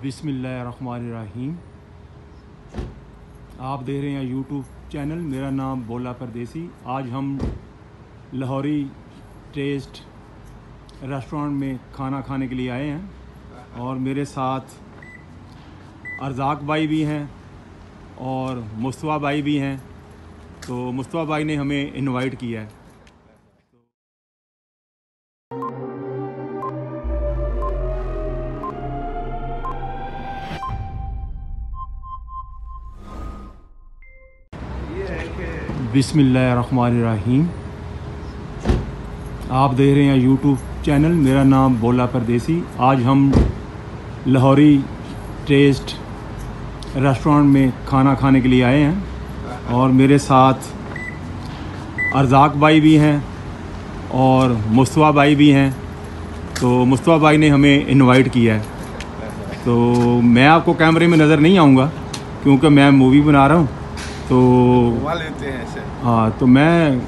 बिस्मिल्लाहिर्रहमानिर्रहीम। आप देख रहे हैं यूट्यूब चैनल, मेरा नाम बोला परदेसी। आज हम लाहौरी टेस्ट रेस्टोरेंट में खाना खाने के लिए आए हैं और मेरे साथ अर्ज़ाक भाई भी हैं और मुस्तफ़ा भाई भी हैं। तो मुस्तफ़ा भाई ने हमें इनवाइट किया है। बिस्मिल्लाहिर्रहमानिर्रहीम। आप देख रहे हैं यूट्यूब चैनल, मेरा नाम बोला परदेसी। आज हम लाहौरी टेस्ट रेस्टोरेंट में खाना खाने के लिए आए हैं और मेरे साथ अर्ज़ाक भाई भी हैं और मुस्तफ़ा भाई भी हैं। तो मुस्तफ़ा भाई ने हमें इनवाइट किया है। तो मैं आपको कैमरे में नज़र नहीं आऊँगा क्योंकि मैं मूवी बना रहा हूँ। तो लेते हैं ऐसे। हाँ, तो मैं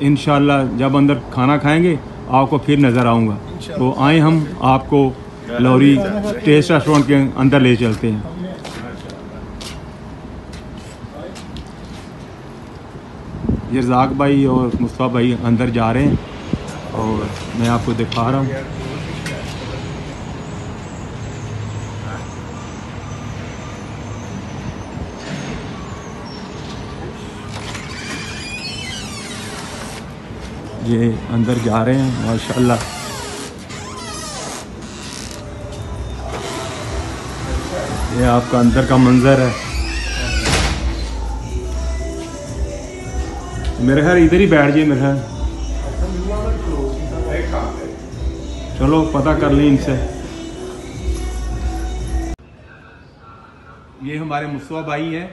इंशाल्लाह जब अंदर खाना खाएंगे आपको फिर नज़र आऊँगा। तो आए हम आपको लाहौरी टेस्ट रेस्टोरेंट के अंदर ले चलते हैं। ये रज़ाक भाई और मुस्तफ़ा भाई अंदर जा रहे हैं और मैं आपको दिखा रहा हूँ। ये अंदर जा रहे हैं माशाल्लाह। ये आपका अंदर का मंजर है। मेरे ख्याल इधर ही बैठ जाइए। मेरे ख्याल चलो पता कर ली इनसे। ये हमारे मुस्तफ़ा भाई हैं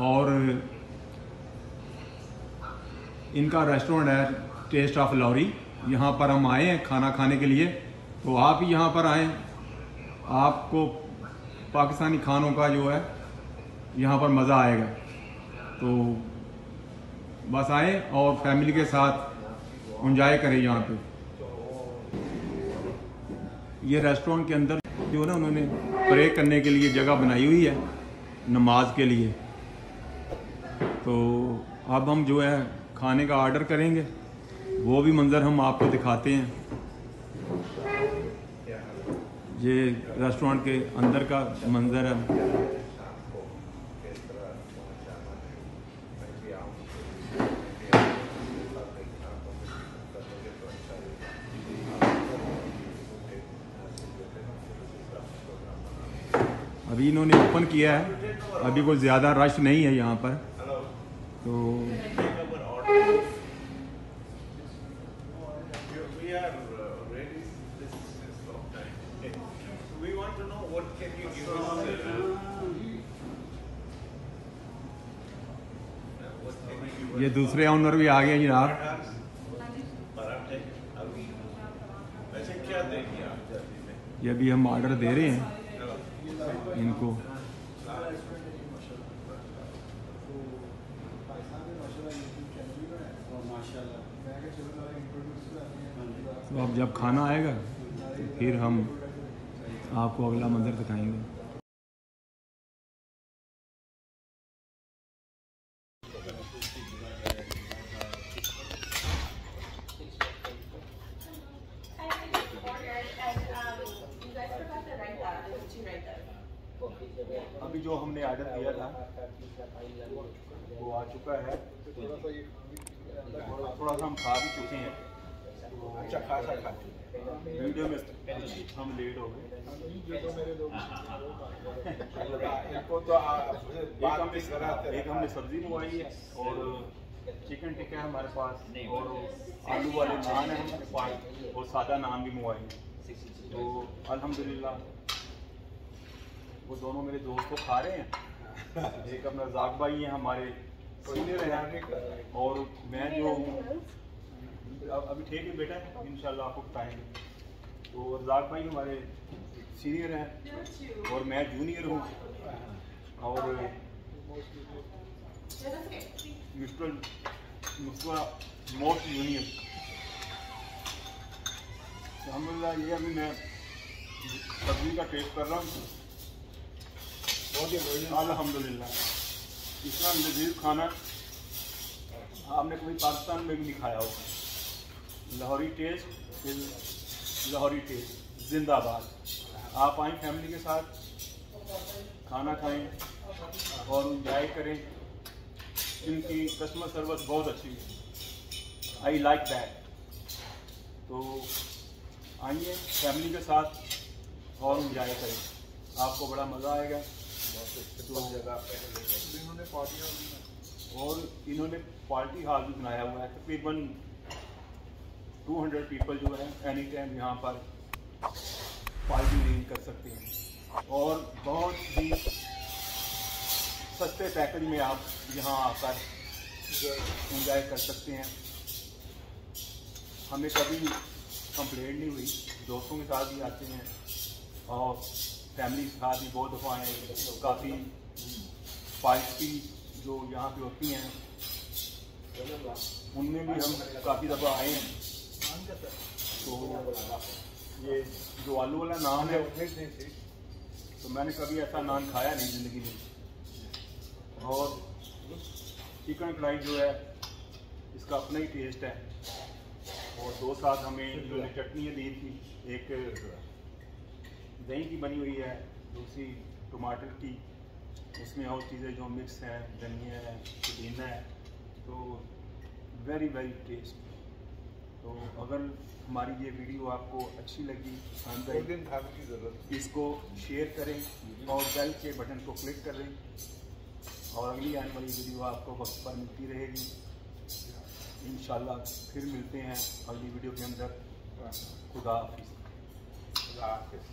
और इनका रेस्टोरेंट है टेस्ट ऑफ लाहौरी। यहाँ पर हम आए हैं खाना खाने के लिए। तो आप ही यहाँ पर आएँ, आपको पाकिस्तानी खानों का जो है यहाँ पर मज़ा आएगा। तो बस आएँ और फैमिली के साथ एंजॉय करें यहाँ पे। ये रेस्टोरेंट के अंदर जो है ना, उन्होंने प्रे करने के लिए जगह बनाई हुई है नमाज के लिए। तो अब हम जो है खाने का ऑर्डर करेंगे, वो भी मंज़र हम आपको दिखाते हैं। ये रेस्टोरेंट के अंदर का मंज़र है। अभी इन्होंने ओपन किया है, अभी कोई ज़्यादा रश नहीं है यहाँ पर। तो ये दूसरे ऑनर भी आ गए जनाब। ये भी हम ऑर्डर दे रहे हैं इनको। तो अब जब खाना आएगा तो फिर हम आपको अगला मंजर दिखाएंगे। अभी जो हमने ऑर्डर दिया था वो आ चुका है। थोड़ा सा हम खा भी चुके हैं। अच्छा खासा खा वीडियो में हम लेट हो गए। इनको तो एक हमने सब्जी मंगवाई है और चिकन टिक्का है हमारे पास और आलू वाले नान है हमारे पास और सादा नान भी मंगवाई है। तो अल्हम्दुलिल्लाह वो दोनों मेरे दोस्त को खा रहे हैं। एक अपना रज़ाक भाई हैं हमारे सीनियर हैं और मैं जो अभी ठीक है बेटा, इंशाल्लाह आपको बताएंगे। तो रज़ाक भाई हमारे सीनियर हैं और मैं जूनियर हूँ और मिस्टर मुस्तफ़ा मोस्ट जूनियर। अल्हम्दुलिल्लाह ये अभी मैं सब्जी का टेस्ट कर रहा हूँ, बहुत ही बढ़िया। अल्हम्दुलिल्लाह। इतना लजीज खाना आपने कभी पाकिस्तान में भी नहीं खाया होगा। Lahori taste is Lahori taste जिंदाबाद। आप आएँ फैमिली के साथ, खाना खाएं और इंजॉय करें। इनकी कस्टमर सर्विस बहुत अच्छी है, आई लाइक दैट। तो आइए फैमिली के साथ और इंजॉय करें, आपको बड़ा मज़ा आएगा। तो जगह इन्होंने और इन्होंने पार्टी हॉल भी बनाया हुआ है, तकरीबन 200 पीपल जो है एनी टाइम यहाँ पर पार्टी नहीं कर सकते हैं। और बहुत ही सस्ते पैकेज में आप यहाँ आकर एंजॉय कर सकते हैं। हमें कभी कंप्लेंट नहीं हुई, दोस्तों के साथ भी आते हैं और फैमिली के साथ भी बहुत दफ़ा आए। काफ़ी पार्टी जो यहाँ पे होती हैं उनमें भी हम काफ़ी दफ़ा आए हैं। तो ये जो आलू वाला नान है, तो मैंने कभी ऐसा नान खाया नहीं ज़िंदगी में। और चिकन कढ़ाई जो है इसका अपना ही टेस्ट है। और दो साथ हमें इन्होंने चटनियाँ दी थी, एक दही की बनी हुई है, दूसरी टमाटर की, उसमें और चीज़ें जो मिक्स हैं, धनिया है, पुदीना है, तो वेरी वेरी टेस्ट। तो अगर हमारी ये वीडियो आपको अच्छी लगी, पसंद आई, इसको शेयर करें और बेल के बटन को क्लिक करें और अगली आने वाली वीडियो आपको वक्त पर मिलती रहेगी। इंशाल्लाह फिर मिलते हैं अगली वीडियो के अंदर। खुदा हाफिज़।